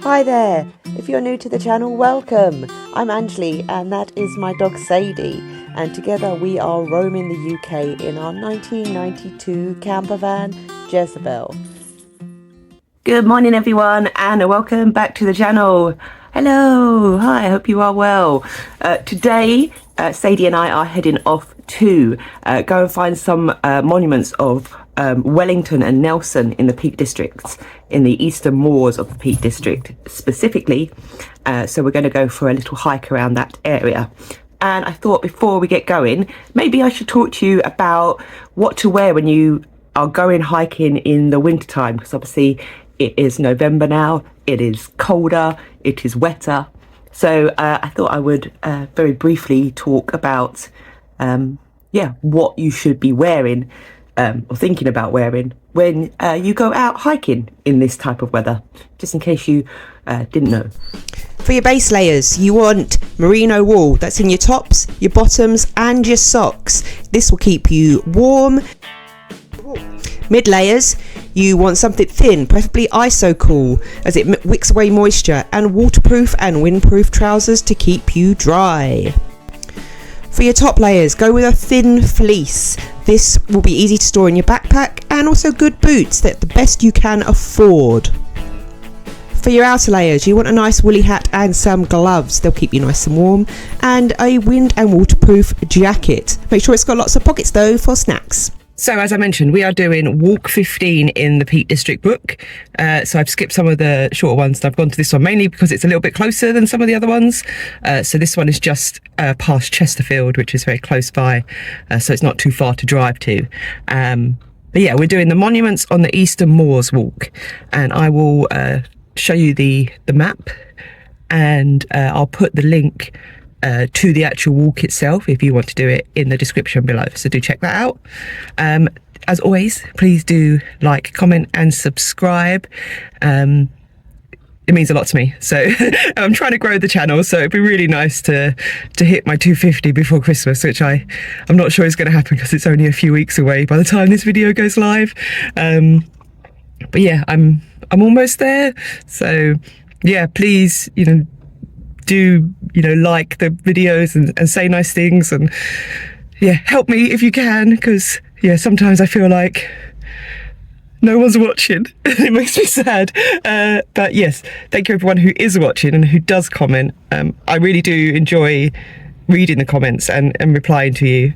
Hi there, if you're new to the channel, welcome. I'm Anjuli and that is my dog Sadie, and together we are roaming the UK in our 1992 campervan Jezebel. Good morning everyone and welcome back to the channel. Hello, hi, I hope you are well. Today Sadie and I are heading off to go and find some monuments of Wellington and Nelson in the Peak District, in the eastern moors of the Peak District specifically. So we're going to go for a little hike around that area. And I thought before we get going, maybe I should talk to you about what to wear when you are going hiking in the wintertime, because obviously it is November now, it is colder, it is wetter. So I thought I would very briefly talk about what you should be wearing or thinking about wearing when you go out hiking in this type of weather, just in case you didn't know. For your base layers, you want merino wool. That's in your tops, your bottoms and your socks. This will keep you warm. Mid layers, you want something thin, preferably iso cool, as it wicks away moisture, and waterproof and windproof trousers to keep you dry. For your top layers, go with a thin fleece. This will be easy to store in your backpack, and also good boots that the best you can afford. For your outer layers, you want a nice woolly hat and some gloves. They'll keep you nice and warm, and a wind and waterproof jacket. Make sure it's got lots of pockets though for snacks. So as I mentioned, we are doing Walk 15 in the Peak District book. So I've skipped some of the shorter ones and I've gone to this one mainly because it's a little bit closer than some of the other ones. So this one is just past Chesterfield, which is very close by. So it's not too far to drive to. But yeah, we're doing the Monuments on the Eastern Moors walk. And I will show you the map, and I'll put the link to the actual walk itself if you want to do it in the description below, so do check that out. As always, please do like, comment and subscribe. It means a lot to me, so I'm trying to grow the channel, so it'd be really nice to hit my 250 before Christmas, which I'm not sure is going to happen because it's only a few weeks away by the time this video goes live. But yeah, I'm almost there, so yeah, please do like the videos and say nice things, and yeah, help me if you can, because yeah, sometimes I feel like no one's watching. It makes me sad, but yes, thank you everyone who is watching and who does comment. I really do enjoy reading the comments and replying to you.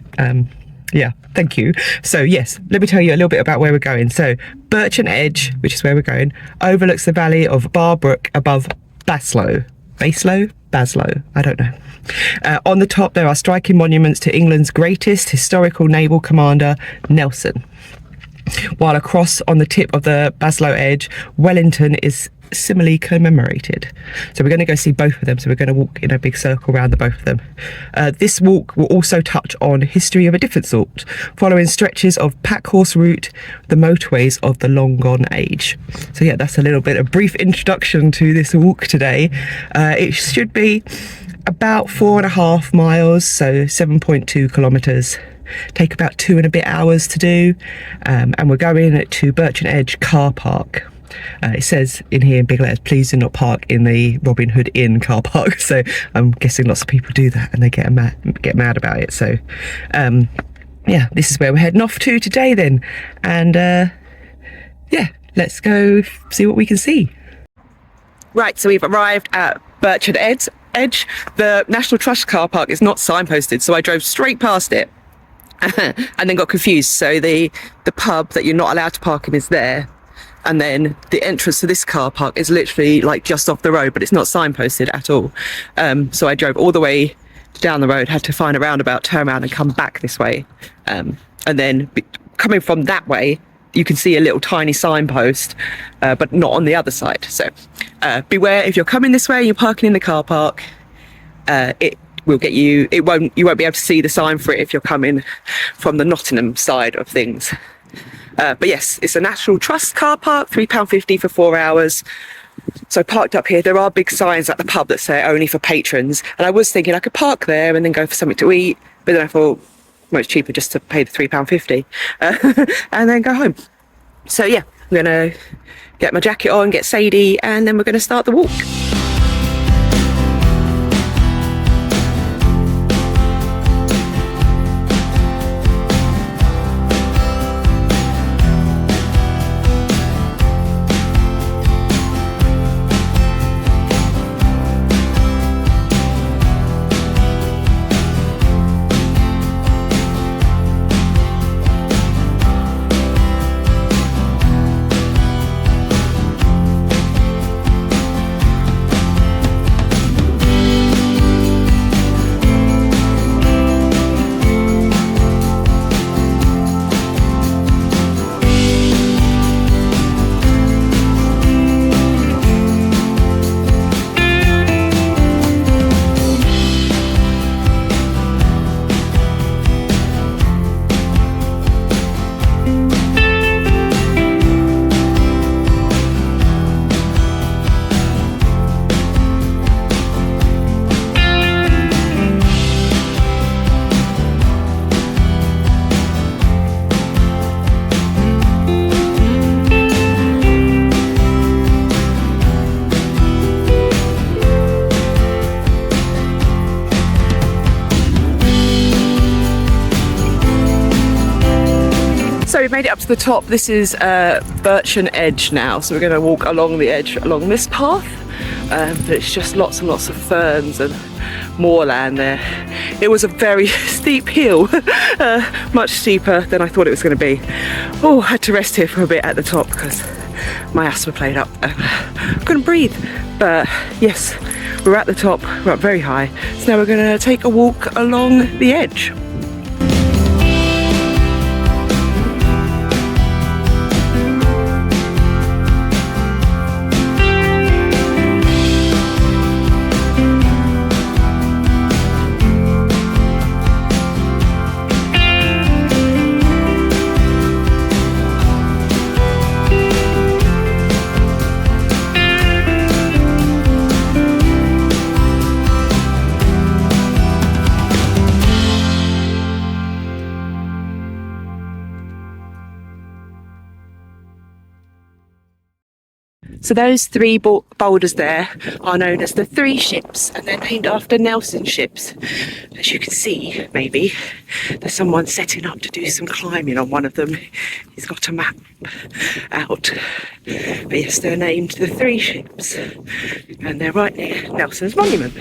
Yeah, thank you. So yes, let me tell you a little bit about where we're going. So Birchen Edge, which is where we're going, overlooks the valley of Barbrook above Baslow, I don't know. On the top there are striking monuments to England's greatest historical naval commander, Nelson. While across on the tip of the Baslow Edge, Wellington is similarly commemorated. So we're going to go see both of them. So we're going to walk in a big circle around the both of them. This walk will also touch on history of a different sort, following stretches of pack horse route, the motorways of the long gone age. So yeah, that's a little bit of brief introduction to this walk today. It should be about 4.5 miles, so 7.2 kilometers. Take about 2 and a bit hours to do, and we're going to Birchen Edge car park. It says in here in big letters, please do not park in the Robin Hood Inn car park. So I'm guessing lots of people do that and they get mad about it. So yeah, this is where we're heading off to today then, and yeah, let's go see what we can see. Right, so we've arrived at Birchen Edge. The National Trust car park is not signposted, so I drove straight past it and then got confused. So the pub that you're not allowed to park in is there, and then the entrance to this car park is literally like just off the road, but it's not signposted at all. So I drove all the way down the road, had to find a roundabout, turn around and come back this way, and then coming from that way you can see a little tiny signpost, but not on the other side. So beware, if you're coming this way and you're parking in the car park, it will get you, you won't be able to see the sign for it if you're coming from the Nottingham side of things. But yes, it's a National Trust car park, £3.50 for 4 hours. So I parked up here. There are big signs at the pub that say only for patrons, and I was thinking I could park there and then go for something to eat, but then I thought, well, it's cheaper just to pay the £3.50 and then go home. So yeah, I'm going to get my jacket on, get Sadie, and then we're going to start the walk. So we made it up to the top. This is Birchen Edge now, so we're going to walk along the edge along this path, but it's just lots and lots of ferns and moorland there. It was a very steep hill, much steeper than I thought it was going to be. Oh, I had to rest here for a bit at the top because my asthma played up. Couldn't breathe, but yes, we're at the top, we're up very high. So now we're going to take a walk along the edge. So those three boulders there are known as the Three Ships, and they're named after Nelson's ships. As you can see, maybe, there's someone setting up to do some climbing on one of them. He's got a map out. But yes, they're named the Three Ships, and they're right near Nelson's monument.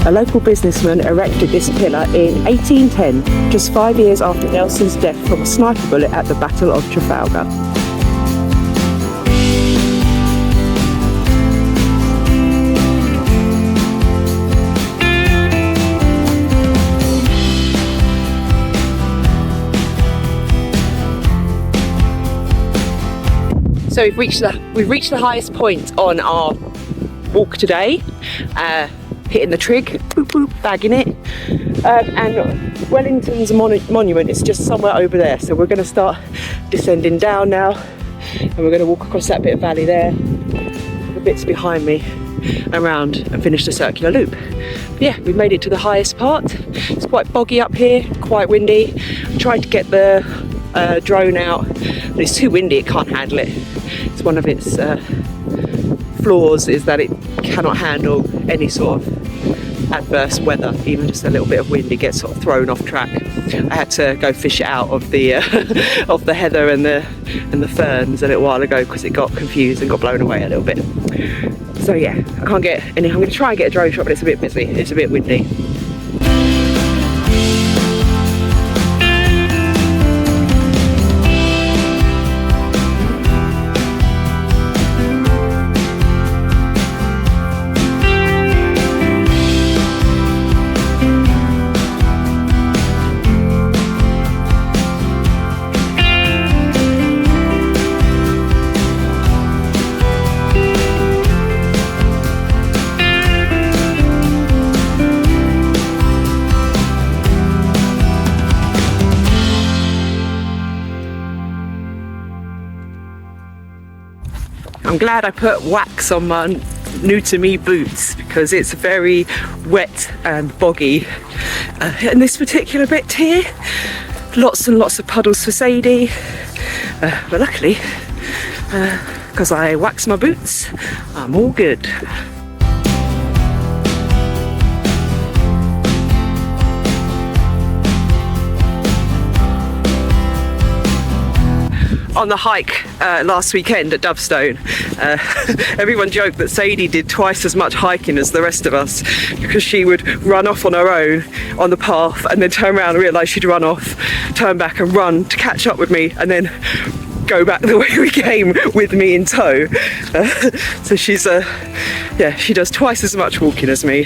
A local businessman erected this pillar in 1810, just 5 years after Nelson's death from a sniper bullet at the Battle of Trafalgar. So we've reached the highest point on our walk today. Hitting the trig, boop boop, bagging it, and Wellington's monument is just somewhere over there, so we're going to start descending down now, and we're going to walk across that bit of valley there, the bits behind me, around and finish the circular loop. But yeah, we've made it to the highest part. It's quite boggy up here, quite windy. I tried to get the drone out, but it's too windy, it can't handle it. It's one of its flaws is that it cannot handle any sort of adverse weather, even just a little bit of wind, it gets sort of thrown off track. I had to go fish it out of the of the heather and the ferns a little while ago because it got confused and got blown away a little bit. So yeah, I can't get any. I'm going to try and get a drone shot, but it's a bit busy, it's a bit windy. glad I put wax on my new to me boots because it's very wet and boggy. In this particular bit here, lots and lots of puddles for Sadie, but luckily, because I waxed my boots, I'm all good. On the hike last weekend at Dovestone, everyone joked that Sadie did twice as much hiking as the rest of us because she would run off on her own on the path and then turn around and realise she'd run off, turn back and run to catch up with me, and then go back the way we came with me in tow. So she's yeah, she does twice as much walking as me,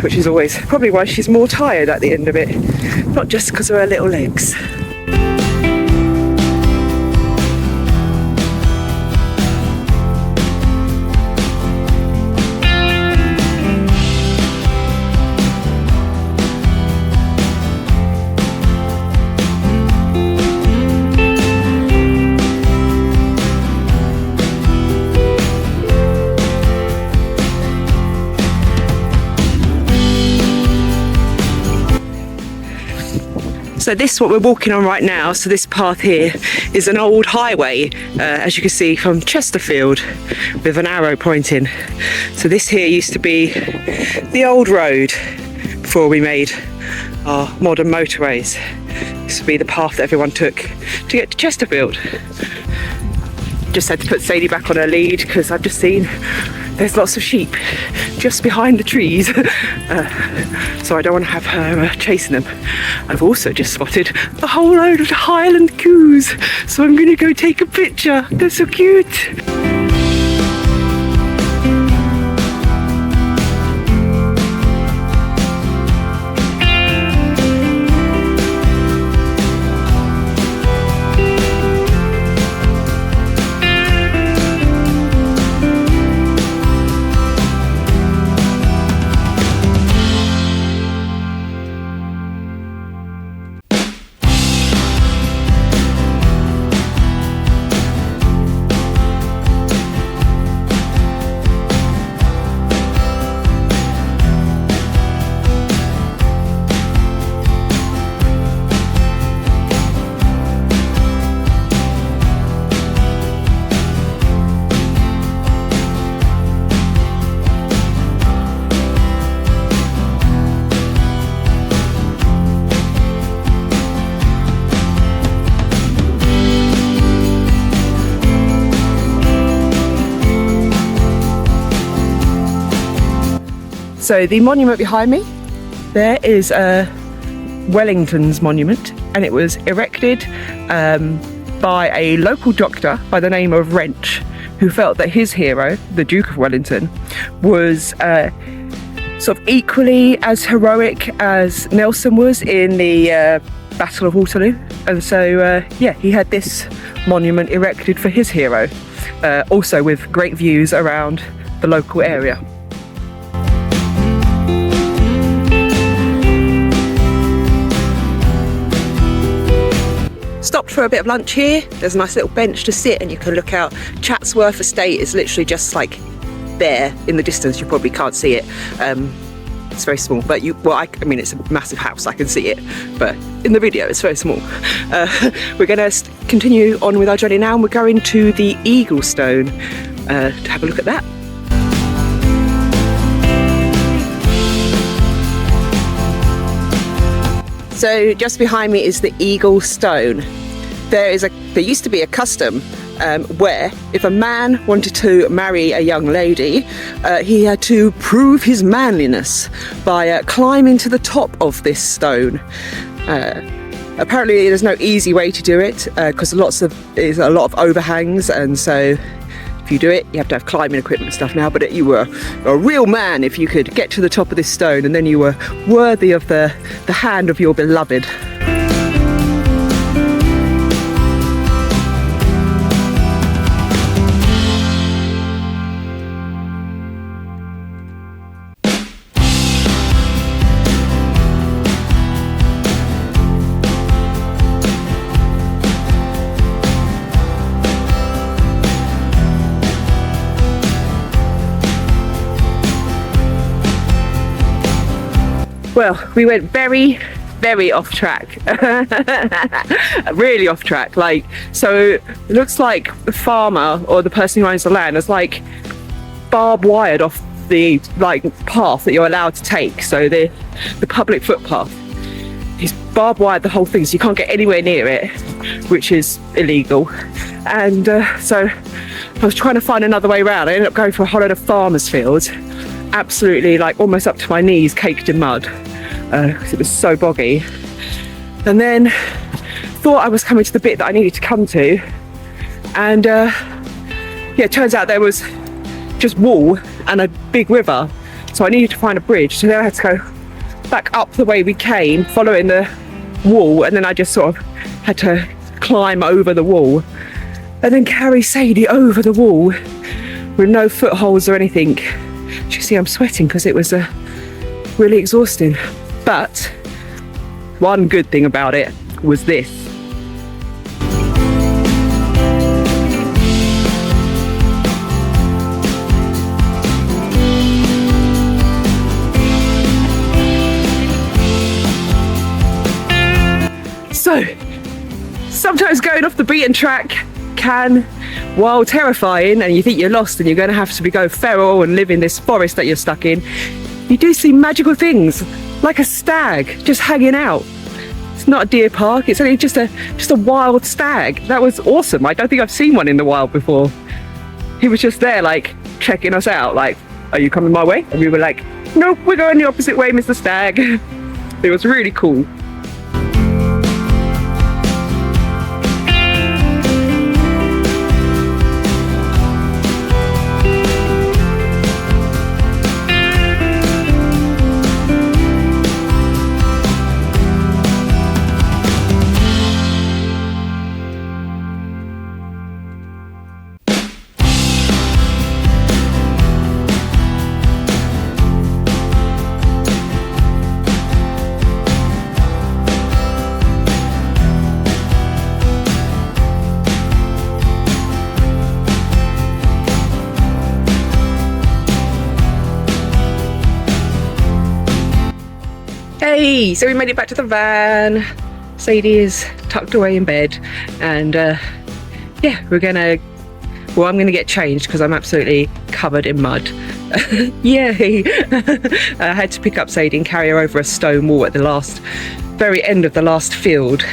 which is always probably why she's more tired at the end of it, not just because of her little legs. So this, what we're walking on right now, so this path here is an old highway, as you can see from Chesterfield, with an arrow pointing. So this here used to be the old road before we made our modern motorways. This would be the path that everyone took to get to Chesterfield. Just had to put Sadie back on her lead because I've just seen there's lots of sheep just behind the trees, so I don't want to have her chasing them. I've also just spotted a whole load of Highland coos, so I'm going to go take a picture. They're so cute. So the monument behind me, there is Wellington's monument, and it was erected by a local doctor by the name of Wrench, who felt that his hero, the Duke of Wellington, was sort of equally as heroic as Nelson was in the Battle of Waterloo. And so, yeah, he had this monument erected for his hero, also with great views around the local area. Stopped for a bit of lunch here. There's a nice little bench to sit and you can look out. Chatsworth Estate is literally just like there in the distance. You probably can't see it. It's very small, but I mean, it's a massive house. I can see it, but in the video, it's very small. We're going to continue on with our journey now, and we're going to the Eagle Stone to have a look at that. So just behind me is the Eagle Stone. There used to be a custom where if a man wanted to marry a young lady, he had to prove his manliness by climbing to the top of this stone. Apparently there's no easy way to do it because there's a lot of overhangs, and so if you do it, you have to have climbing equipment and stuff now, but you were a real man if you could get to the top of this stone, and then you were worthy of the hand of your beloved. Well, we went very off track. Really off track. Like, so it looks like the farmer or the person who owns the land has like barbed wired off the like path that you're allowed to take. So the public footpath, he's barbed wired the whole thing, so you can't get anywhere near it, which is illegal. And so I was trying to find another way around. I ended up going for a whole load of farmers' fields, absolutely like almost up to my knees, caked in mud, because it was so boggy. And then thought I was coming to the bit that I needed to come to, and yeah, it turns out there was just wall and a big river, so I needed to find a bridge. So then I had to go back up the way we came, following the wall, and then I just sort of had to climb over the wall and then carry Sadie over the wall with no footholds or anything. As you see, I'm sweating because it was really exhausting. But one good thing about it was this. So, sometimes going off the beaten track can, while terrifying and you think you're lost and you're going to have to go feral and live in this forest that you're stuck in, you do see magical things, like a stag just hanging out. It's not a deer park, it's only just a wild stag. That was awesome. I don't think I've seen one in the wild before. He was just there, like, checking us out, like, are you coming my way? And we were like, nope, we're going the opposite way, Mr. Stag. It was really cool. Hey, so we made it back to the van. Sadie is tucked away in bed, and yeah, I'm gonna get changed because I'm absolutely covered in mud. Yay! I had to pick up Sadie and carry her over a stone wall at the very end of the last field.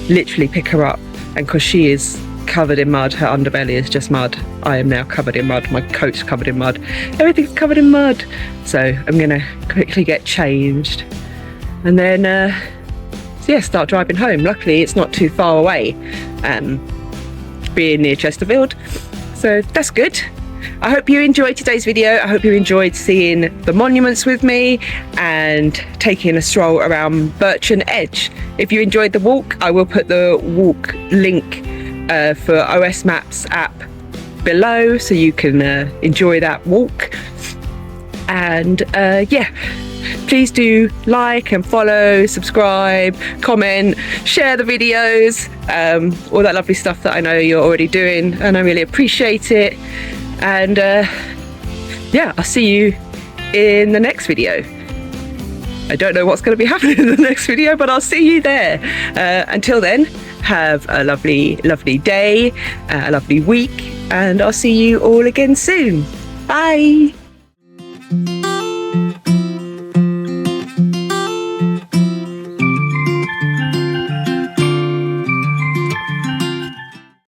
Literally pick her up, and because she is covered in mud, her underbelly is just mud. I am now covered in mud, my coat's covered in mud, everything's covered in mud. So I'm gonna quickly get changed and then yeah, start driving home. Luckily it's not too far away, being near Chesterfield, so that's good. I hope you enjoyed today's video. I hope you enjoyed seeing the monuments with me and taking a stroll around Birchen Edge. If you enjoyed the walk, I will put the walk link for OS Maps app below so you can enjoy that walk. And yeah, please do like and follow, subscribe, comment, share the videos, all that lovely stuff that I know you're already doing, and I really appreciate it. And yeah, I'll see you in the next video. I don't know what's going to be happening in the next video, but I'll see you there. Until then, have a lovely day, a lovely week, and I'll see you all again soon. Bye.